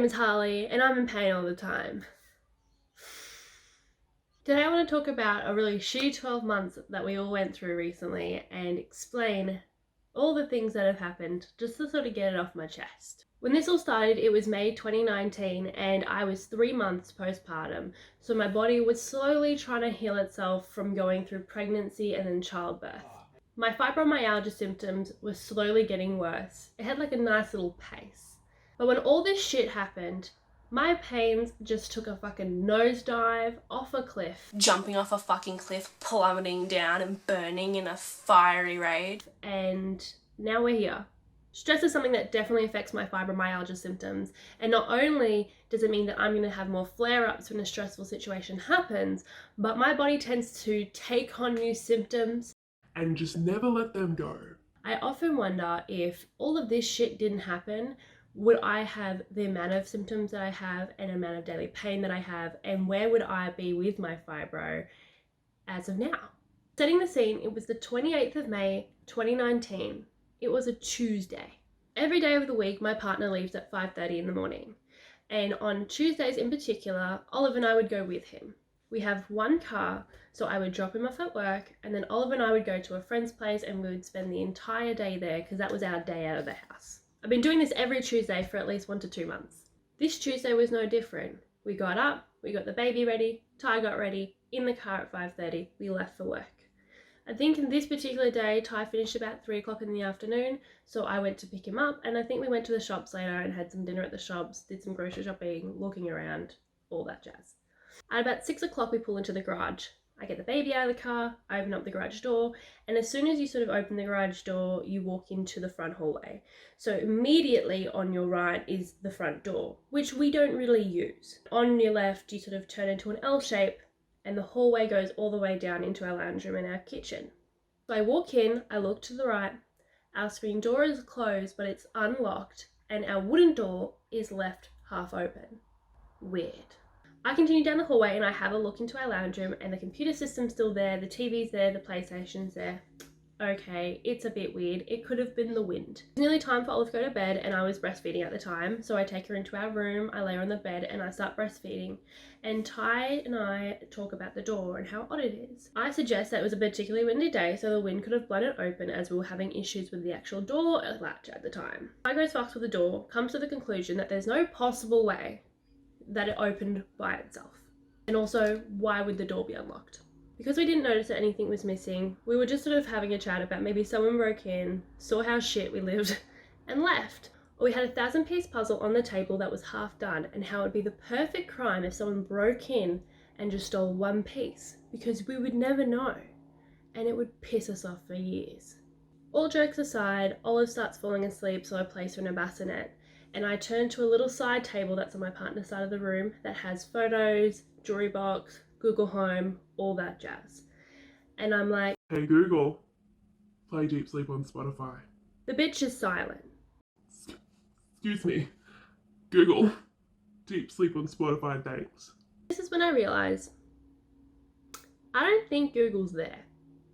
name is Harley and I'm in pain all the time. Today I want to talk about a really shitty 12 months that we all went through recently and explain all the things that have happened just to sort of get it off my chest. When this all started, it was May 2019 and I was 3 months postpartum, so my body was slowly trying to heal itself from going through pregnancy and then childbirth. My fibromyalgia symptoms were slowly getting worse. It had like a nice little pace. But when all this shit happened, my pains just took a fucking nosedive off a cliff. Jumping off a fucking cliff, plummeting down and burning in a fiery rage. And now we're here. Stress is something that definitely affects my fibromyalgia symptoms. And not only does it mean that I'm going to have more flare-ups when a stressful situation happens, but my body tends to take on new symptoms and just never let them go. I often wonder if all of this shit didn't happen, would I have the amount of symptoms that I have and amount of daily pain that I have, and where would I be with my fibro as of now? Setting the scene, it was the 28th of May, 2019. It was a Tuesday. Every day of the week, my partner leaves at 5:30 in the morning. And on Tuesdays in particular, Olive and I would go with him. We have one car, so I would drop him off at work, and then Olive and I would go to a friend's place and we would spend the entire day there because that was our day out of the house. I've been doing this every Tuesday for at least 1 to 2 months. This Tuesday was no different. We got up, we got the baby ready, Ty got ready, in the car at 5:30, we left for work. I think in this particular day, Ty finished about 3 o'clock in the afternoon, so I went to pick him up, and I think we went to the shops later and had some dinner at the shops, did some grocery shopping, looking around, all that jazz. At about 6 o'clock, we pull into the garage. I get the baby out of the car, I open up the garage door, and as soon as you sort of open the garage door, you walk into the front hallway. So immediately on your right is the front door, which we don't really use. On your left, you sort of turn into an L shape, and the hallway goes all the way down into our lounge room and our kitchen. So I walk in, I look to the right, our screen door is closed, but it's unlocked, and our wooden door is left half open. Weird. I continue down the hallway and I have a look into our lounge room, and the computer system's still there, the TV's there, the PlayStation's there. Okay, it's a bit weird. It could have been the wind. It's nearly time for Olive to go to bed, and I was breastfeeding at the time, so I take her into our room, I lay her on the bed and I start breastfeeding, and Ty and I talk about the door and how odd it is. I suggest that it was a particularly windy day, so the wind could have blown it open as we were having issues with the actual door latch at the time. Ty goes fucks with the door, comes to the conclusion that there's no possible way that it opened by itself. And also, why would the door be unlocked? Because we didn't notice that anything was missing, we were just sort of having a chat about maybe someone broke in, saw how shit we lived, and left. Or we had a 1,000-piece puzzle on the table that was half done, and how it would be the perfect crime if someone broke in and just stole one piece, because we would never know, and it would piss us off for years. All jokes aside, Olive starts falling asleep, so I place her in a bassinet, and I turn to a little side table that's on my partner's side of the room that has photos, jewelry box, Google Home, all that jazz. And I'm like, Hey Google, play Deep Sleep on Spotify. the bitch is silent. Excuse me. Google, Deep Sleep on Spotify, thanks. This is when I realise, I don't think Google's there.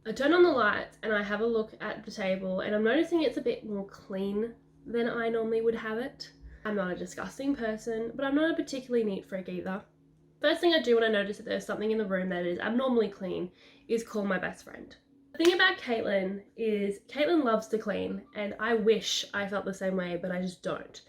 I turn on the lights and I have a look at the table, and I'm noticing it's a bit more clean than I normally would have it. I'm not a disgusting person, but I'm not a particularly neat freak either. First thing I do when I notice that there's something in the room that is abnormally clean is call my best friend. The thing about Caitlin is Caitlin loves to clean, and I wish I felt the same way, but I just don't.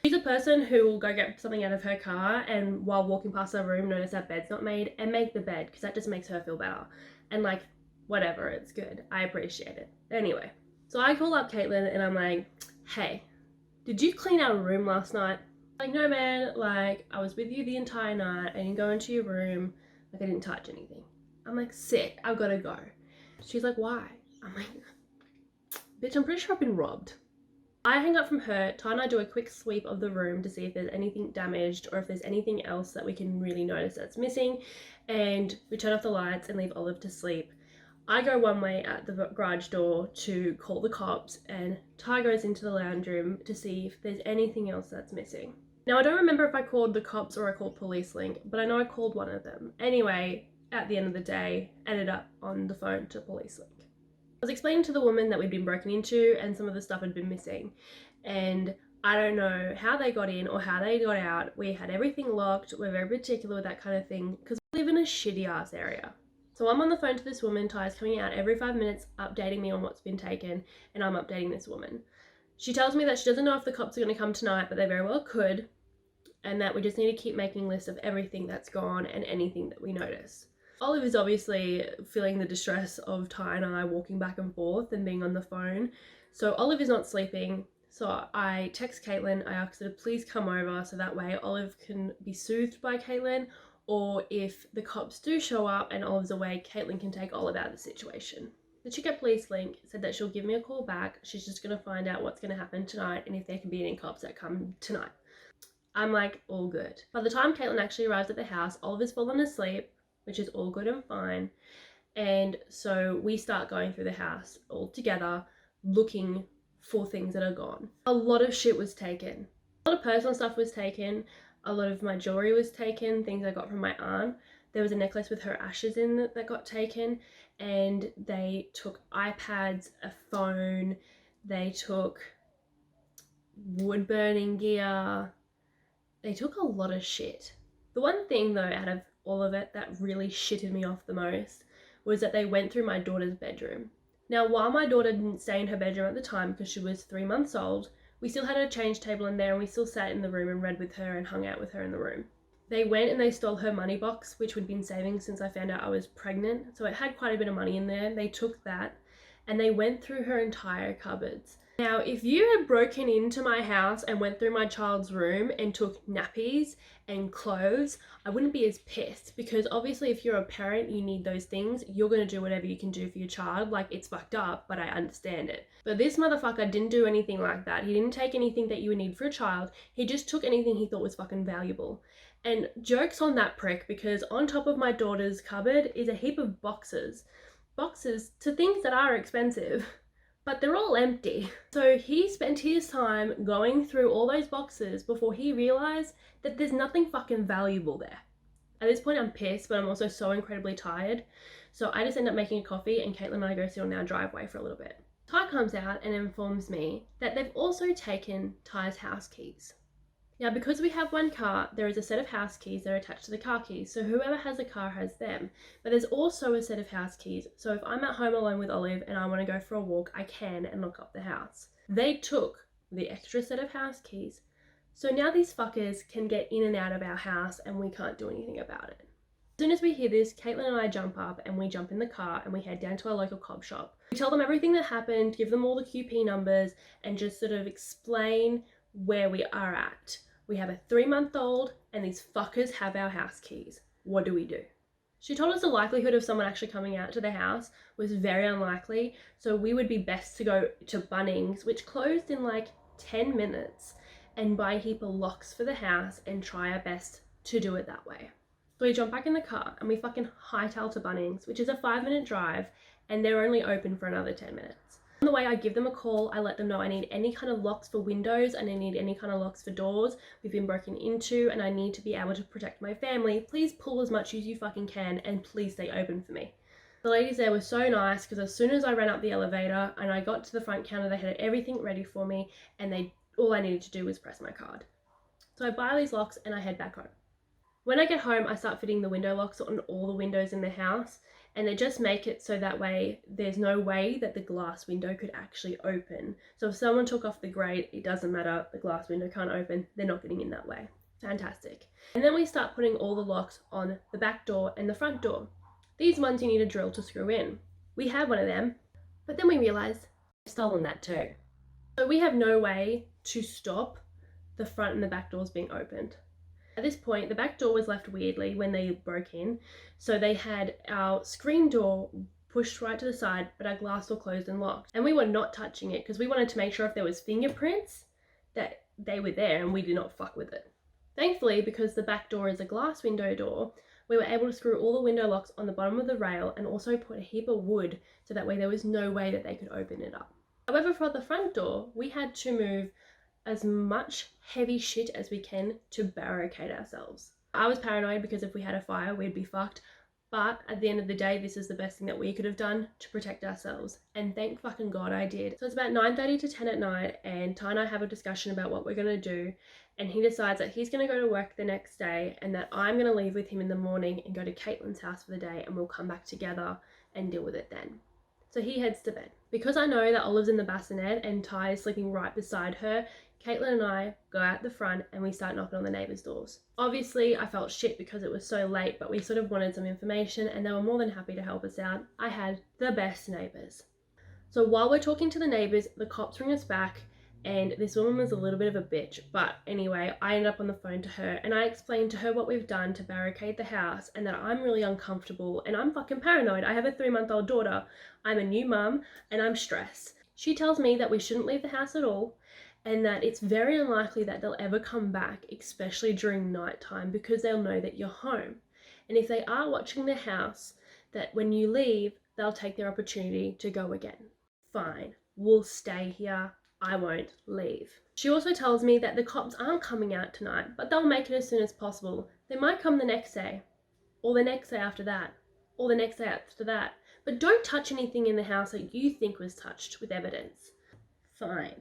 She's a person who will go get something out of her car and while walking past her room notice that bed's not made and make the bed, because that just makes her feel better. And like, whatever, it's good. I appreciate it. Anyway, so I call up Caitlin and I'm like, hey, did you clean our room last night? Like, no man, like, I was with you the entire night, I didn't go into your room, like, I didn't touch anything. I'm like, sick, I've gotta go. She's like, why? I'm like, bitch, I'm pretty sure I've been robbed. I hang up from her, Ty and I do a quick sweep of the room to see if there's anything damaged or if there's anything else that we can really notice that's missing, and we turn off the lights and leave Olive to sleep. I go one way at the garage door to call the cops, and Ty goes into the lounge room to see if there's anything else that's missing. Now, I don't remember if I called the cops or I called Police Link, but I know I called one of them. Anyway, at the end of the day, ended up on the phone to Police Link. I was explaining to the woman that we'd been broken into and some of the stuff had been missing, and I don't know how they got in or how they got out. We had everything locked. We're very particular with that kind of thing because we live in a shitty ass area. So I'm on the phone to this woman. Ty's coming out every 5 minutes, updating me on what's been taken, and I'm updating this woman. She tells me that she doesn't know if the cops are going to come tonight, but they very well could, and that we just need to keep making lists of everything that's gone and anything that we notice. Olive is obviously feeling the distress of Ty and I walking back and forth and being on the phone. So Olive is not sleeping. So I text Caitlin, I asked her to please come over so that way Olive can be soothed by Caitlin, or if the cops do show up and Olive's away, Caitlin can take Olive out of the situation. The chick at Police Link said that she'll give me a call back. She's just going to find out what's going to happen tonight and if there can be any cops that come tonight. I'm like, all good. By the time Caitlin actually arrives at the house, Oliver's fallen asleep, which is all good and fine. And so we start going through the house all together, looking for things that are gone. A lot of shit was taken. A lot of personal stuff was taken. A lot of my jewelry was taken, things I got from my aunt. There was a necklace with her ashes in that got taken, and they took iPads, a phone, they took wood burning gear. They took a lot of shit. The one thing though out of all of it that really shitted me off the most was that they went through my daughter's bedroom. Now, while my daughter didn't stay in her bedroom at the time because she was 3 months old, we still had a change table in there and we still sat in the room and read with her and hung out with her in the room. They went and they stole her money box, which we'd been saving since I found out I was pregnant. So it had quite a bit of money in there. They took that and they went through her entire cupboards. Now, if you had broken into my house and went through my child's room and took nappies and clothes, I wouldn't be as pissed, because obviously if you're a parent, you need those things. You're going to do whatever you can do for your child. Like, it's fucked up, but I understand it. But this motherfucker didn't do anything like that. He didn't take anything that you would need for a child. He just took anything he thought was fucking valuable. And joke's on that prick, because on top of my daughter's cupboard is a heap of boxes. Boxes to things that are expensive. But they're all empty. So he spent his time going through all those boxes before he realized that there's nothing fucking valuable there. At this point I'm pissed, but I'm also so incredibly tired. So I just end up making a coffee and Caitlin and I go sit on our driveway for a little bit. Ty comes out and informs me that they've also taken Ty's house keys. Now, because we have one car, there is a set of house keys that are attached to the car keys, so whoever has a car has them. But there's also a set of house keys, so if I'm at home alone with Olive and I want to go for a walk, I can and lock up the house. They took the extra set of house keys, so now these fuckers can get in and out of our house and we can't do anything about it. As soon as we hear this, Caitlin and I jump up and we jump in the car and we head down to our local cob shop. We tell them everything that happened, give them all the QP numbers, and just sort of explain where we are at. We have a 3-month-old and these fuckers have our house keys. What do we do? She told us the likelihood of someone actually coming out to the house was very unlikely, so we would be best to go to Bunnings, which closed in like 10 minutes, and buy a heap of locks for the house and try our best to do it that way. So we jump back in the car and we fucking hightail to Bunnings, which is a 5-minute drive, and they're only open for another 10 minutes. On the way, I give them a call. I let them know I need any kind of locks for windows and I need any kind of locks for doors. We've been broken into and I need to be able to protect my family. Please pull as much as you fucking can and please stay open for me. The ladies there were so nice, because as soon as I ran up the elevator and I got to the front counter, they had everything ready for me and all I needed to do was press my card. So I buy these locks and I head back home. When I get home, I start fitting the window locks on all the windows in the house, and they just make it so that way there's no way that the glass window could actually open. So if someone took off the grate, it doesn't matter, the glass window can't open, they're not getting in that way. Fantastic. And then we start putting all the locks on the back door and the front door. These ones you need a drill to screw in. We have one of them, but then we realize they've stolen that too. So we have no way to stop the front and the back doors being opened. At this point, the back door was left weirdly when they broke in, so they had our screen door pushed right to the side, but our glass door closed and locked. And we were not touching it because we wanted to make sure if there was fingerprints that they were there and we did not fuck with it. Thankfully, because the back door is a glass window door, we were able to screw all the window locks on the bottom of the rail and also put a heap of wood so that way there was no way that they could open it up. However, for the front door, we had to move as much heavy shit as we can to barricade ourselves. I was paranoid because if we had a fire, we'd be fucked. But at the end of the day, this is the best thing that we could have done to protect ourselves. And thank fucking God I did. So it's about 9:30 to 10 at night, and Ty and I have a discussion about what we're going to do. And he decides that he's going to go to work the next day and that I'm going to leave with him in the morning and go to Caitlin's house for the day, and we'll come back together and deal with it then. So he heads to bed. Because I know that Olive's in the bassinet and Ty is sleeping right beside her, Caitlin and I go out the front and we start knocking on the neighbours' doors. Obviously, I felt shit because it was so late, but we sort of wanted some information and they were more than happy to help us out. I had the best neighbours. So while we're talking to the neighbours, the cops ring us back, and this woman was a little bit of a bitch. But anyway, I ended up on the phone to her and I explained to her what we've done to barricade the house and that I'm really uncomfortable and I'm fucking paranoid. I have a 3-month-old daughter, I'm a new mum, and I'm stressed. She tells me that we shouldn't leave the house at all and that it's very unlikely that they'll ever come back, especially during nighttime, because they'll know that you're home. And if they are watching the house, that when you leave, they'll take their opportunity to go again. Fine, we'll stay here. I won't leave. She also tells me that the cops aren't coming out tonight, but they'll make it as soon as possible. They might come the next day, or the next day after that, or the next day after that. But don't touch anything in the house that you think was touched with evidence. Fine.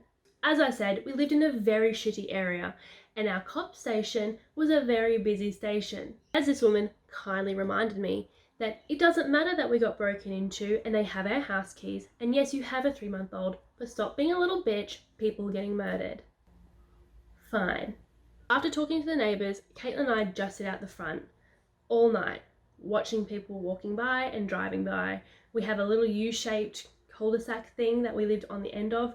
As I said, we lived in a very shitty area, and our cop station was a very busy station. As this woman kindly reminded me, that it doesn't matter that we got broken into and they have our house keys, and yes, you have a 3-month-old, but stop being a little bitch, people are getting murdered. Fine. After talking to the neighbours, Caitlin and I just sit out the front all night, watching people walking by and driving by. We have a little U-shaped cul-de-sac thing that we lived on the end of,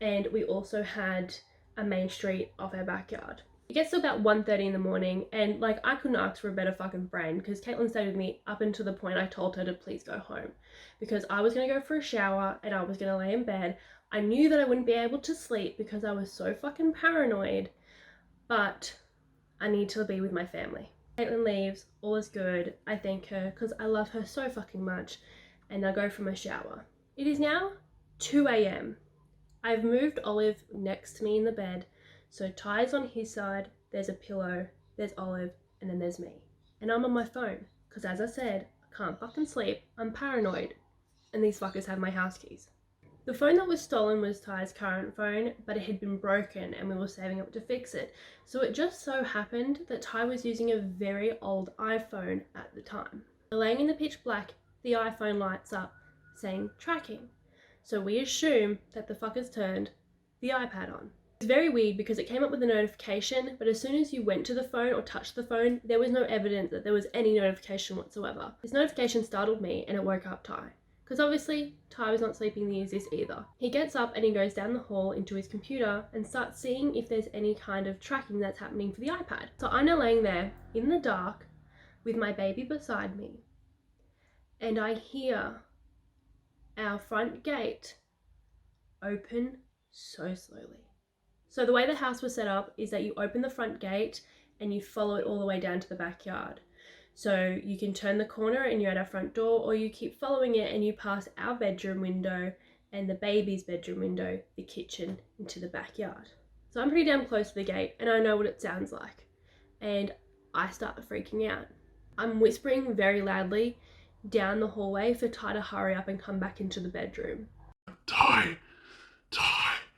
and we also had a main street off our backyard. It gets to about 1:30 in the morning, and like, I couldn't ask for a better fucking friend because Caitlin stayed with me up until the point I told her to please go home, because I was going to go for a shower and I was going to lay in bed. I knew that I wouldn't be able to sleep because I was so fucking paranoid, but I need to be with my family. Caitlin leaves, all is good. I thank her because I love her so fucking much, and I go for my shower. It is now 2 a.m. I've moved Olive next to me in the bed, so Ty's on his side, there's a pillow, there's Olive, and then there's me. And I'm on my phone, because as I said, I can't fucking sleep, I'm paranoid, and these fuckers have my house keys. The phone that was stolen was Ty's current phone, but it had been broken and we were saving up to fix it. So it just so happened that Ty was using a very old iPhone at the time. Laying in the pitch black, the iPhone lights up, saying tracking. So we assume that the fuckers turned the iPad on. It's very weird because it came up with a notification, but as soon as you went to the phone or touched the phone, there was no evidence that there was any notification whatsoever. This notification startled me and it woke up Ty, because obviously Ty was not sleeping to use this either. He gets up and he goes down the hall into his computer and starts seeing if there's any kind of tracking that's happening for the iPad. So I'm now laying there in the dark with my baby beside me, and I hear our front gate open so slowly. So the way the house was set up is that you open the front gate and you follow it all the way down to the backyard. So you can turn the corner and you're at our front door, or you keep following it and you pass our bedroom window and the baby's bedroom window, the kitchen, into the backyard. So I'm pretty damn close to the gate and I know what it sounds like. And I start freaking out. I'm whispering very loudly down the hallway for Ty to hurry up and come back into the bedroom. Ty!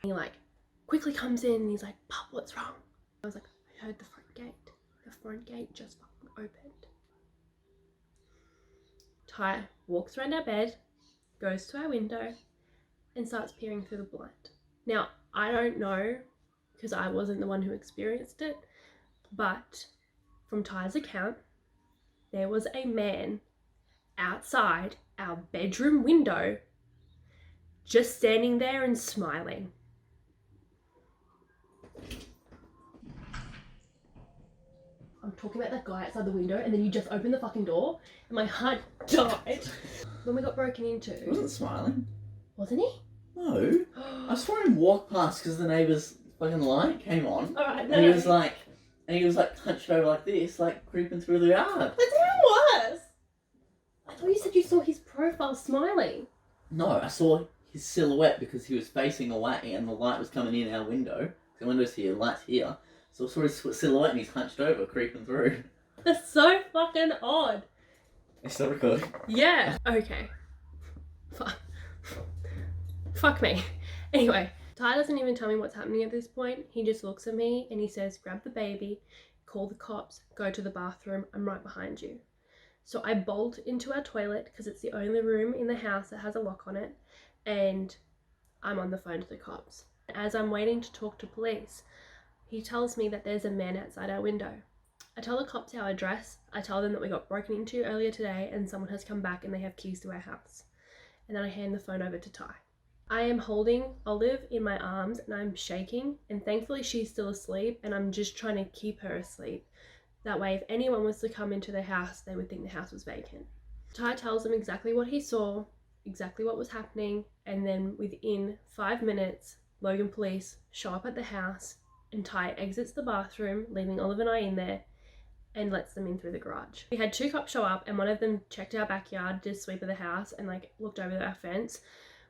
He quickly comes in and he's like, "Pop, what's wrong?" I was like, "I heard the front gate. The front gate just fucking opened." Ty walks around our bed, goes to our window, and starts peering through the blind. Now, I don't know, because I wasn't the one who experienced it, but from Ty's account, there was a man outside our bedroom window just standing there and smiling. I'm talking about that guy outside the window, and then you just opened the fucking door and my heart died. When we got broken into... He wasn't smiling. Wasn't he? No. I saw him walk past because the neighbour's fucking light came on. Alright, no. And he was like hunched over like this, like creeping through the yard. That's even worse! I thought you said you saw his profile smiling. No, I saw his silhouette because he was facing away and the light was coming in our window. The window's here, the light's here. So I saw his silhouette and he's hunched over, creeping through. That's so fucking odd. It's still recording. Yeah. Okay. Fuck me. Anyway, Ty doesn't even tell me what's happening at this point. He just looks at me and he says, grab the baby, call the cops, go to the bathroom, I'm right behind you. So I bolt into our toilet because it's the only room in the house that has a lock on it, and I'm on the phone to the cops. As I'm waiting to talk to police, he tells me that there's a man outside our window. I tell the cops our address. I tell them that we got broken into earlier today and someone has come back and they have keys to our house. And then I hand the phone over to Ty. I am holding Olive in my arms and I'm shaking, and thankfully she's still asleep and I'm just trying to keep her asleep. That way if anyone was to come into the house, they would think the house was vacant. Ty tells them exactly what he saw, exactly what was happening, and then within 5 minutes, Logan police show up at the house and Ty exits the bathroom, leaving Olive and I in there, and lets them in through the garage. We had 2 cops show up and one of them checked our backyard, did a sweep of the house and looked over our fence,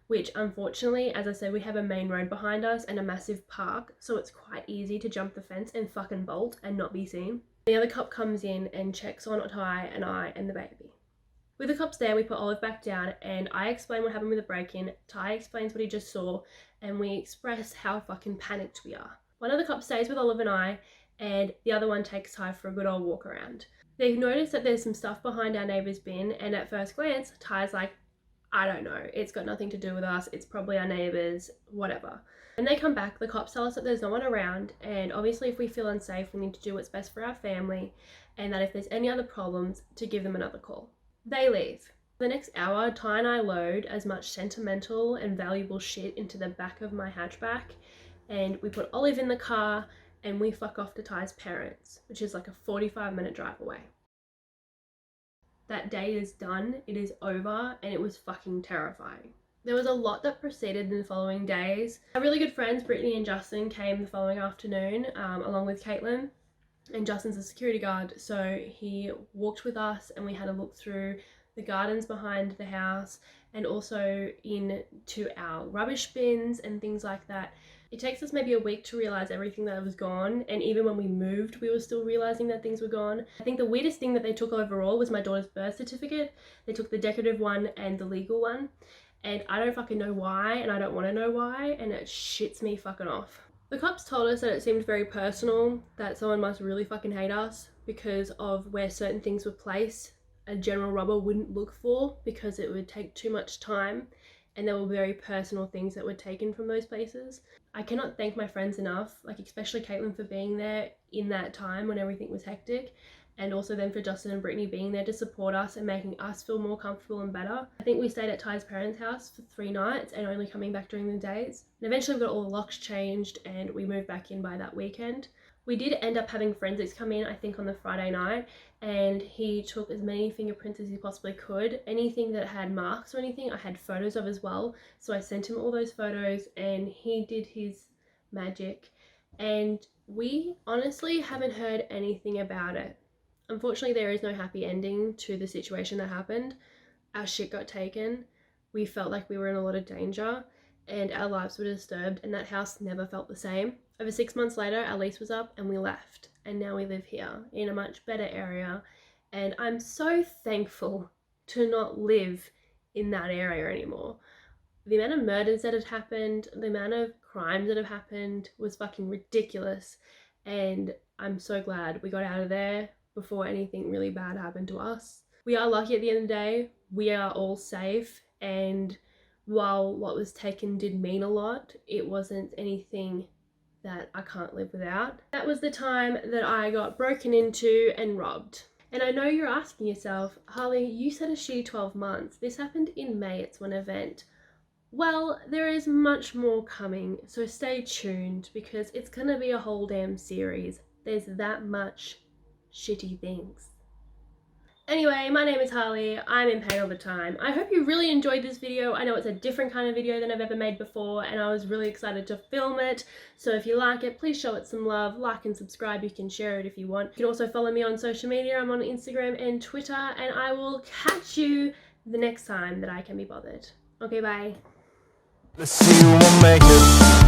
which unfortunately, as I said, we have a main road behind us and a massive park, so it's quite easy to jump the fence and fucking bolt and not be seen. The other cop comes in and checks on Ty and I and the baby. With the cops there, we put Olive back down and I explain what happened with the break-in, Ty explains what he just saw, and we express how fucking panicked we are. One of the cops stays with Olive and I, and the other one takes Ty for a good old walk around. They've noticed that there's some stuff behind our neighbour's bin, and at first glance, Ty's like, I don't know, it's got nothing to do with us, it's probably our neighbours, whatever. When they come back, the cops tell us that there's no one around, and obviously if we feel unsafe, we need to do what's best for our family, and that if there's any other problems, to give them another call. They leave. For the next hour, Ty and I load as much sentimental and valuable shit into the back of my hatchback, and we put Olive in the car, and we fuck off to Ty's parents, which is like a 45-minute drive away. That day is done, it is over, and it was fucking terrifying. There was a lot that proceeded in the following days. Our really good friends, Brittany and Justin, came the following afternoon, along with Caitlin, and Justin's a security guard, so he walked with us and we had a look through the gardens behind the house and also into our rubbish bins and things like that. It takes us maybe a week to realise everything that was gone, and even when we moved we were still realising that things were gone. I think the weirdest thing that they took overall was my daughter's birth certificate. They took the decorative one and the legal one, and I don't fucking know why, and I don't want to know why, and it shits me fucking off. The cops told us that it seemed very personal, that someone must really fucking hate us because of where certain things were placed. A general robber wouldn't look for because it would take too much time, and there were very personal things that were taken from those places. I cannot thank my friends enough, especially Caitlin for being there in that time when everything was hectic, and also then for Justin and Brittany being there to support us and making us feel more comfortable and better. I think we stayed at Ty's parents' house for 3 nights and only coming back during the days. And eventually we got all the locks changed and we moved back in by that weekend. We did end up having forensics come in, I think on the Friday night, and he took as many fingerprints as he possibly could. Anything that had marks or anything, I had photos of as well. So I sent him all those photos and he did his magic. And we honestly haven't heard anything about it. Unfortunately, there is no happy ending to the situation that happened. Our shit got taken. We felt like we were in a lot of danger and our lives were disturbed, and that house never felt the same. Over 6 months later, our lease was up and we left, and now we live here in a much better area, and I'm so thankful to not live in that area anymore. The amount of murders that had happened, the amount of crimes that have happened was fucking ridiculous, and I'm so glad we got out of there before anything really bad happened to us. We are lucky at the end of the day. We are all safe, and while what was taken did mean a lot, it wasn't anything that I can't live without. That was the time that I got broken into and robbed. And I know you're asking yourself, Harley, you said a shitty 12 months. This happened in May, it's one event. Well, there is much more coming, so stay tuned because it's gonna be a whole damn series. There's that much shitty things. Anyway, my name is Harley. I'm in pain all the time. I hope you really enjoyed this video. I know it's a different kind of video than I've ever made before, and I was really excited to film it. So if you like it, please show it some love, like and subscribe. You can share it if you want. You can also follow me on social media. I'm on Instagram and Twitter, and I will catch you the next time that I can be bothered. Okay, bye. Let's see who will make it.